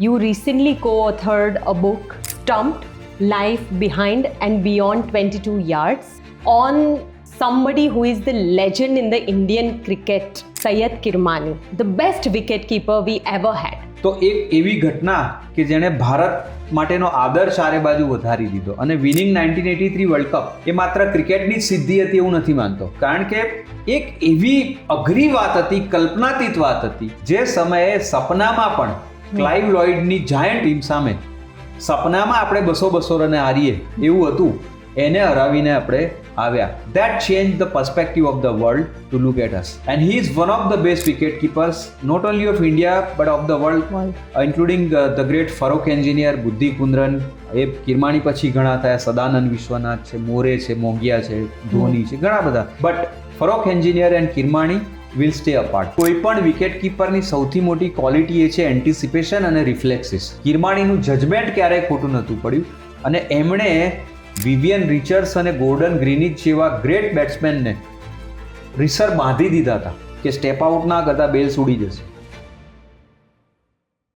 You recently co-authored a book, Stumped, Life Behind and Beyond 22 Yards, on somebody who is the legend in the Indian cricket, Syed Kirmani, the best wicketkeeper we ever had. તો એક એવી ઘટના કે જેણે ભારત માટેનો આદર ચારે બાજુ વધારી દીધો અને વિનિંગ 1983 વર્લ્ડ કપ એ માત્ર ક્રિકેટની જ સિદ્ધિ હતી એવું નથી માનતો, કારણ કે એક એવી અઘરી વાત હતી, કલ્પનાતીત વાત હતી, જે સમયે સપનામાં પણ ક્લાઇવ લોઇડની જાયન્ટ ટીમ સામે સપનામાં આપણે 200 રને હારીએ એવું હતું, એને હરાવીને આપણે આવ્યા. That changed the perspective of the world to look at us. And he is one of the best wicket keepers, not only of India but of the world. Including the great Farokh engineer, Buddhi Kundaran, એ કિરમાણી પછી ઘણા થયા, સદાનંદ વિશ્વનાથ છે, મોરે છે, મોગિયા છે, ધોની છે, ઘણા બધા. But Farokh Engineer and Kirmani will stay apart. કોઈ પણ વિકેટ કીપરની સૌથી મોટી ક્વોલિટી એ છે એન્ટિસિપેશન અને રિફ્લેક્સિસ. કિરમાણીનું જજમેન્ટ ક્યારેય ખોટું નહોતું પડ્યું અને એમણે વિવિયન રિચર્ડ્સ અને ગોર્ડન ગ્રીનિચ જેવા ગ્રેટ બેટ્સમેનને રીસર બાંધી દીધા હતા કે સ્ટેપ આઉટ ના કરતા બેલ્સ ઉડી જશે.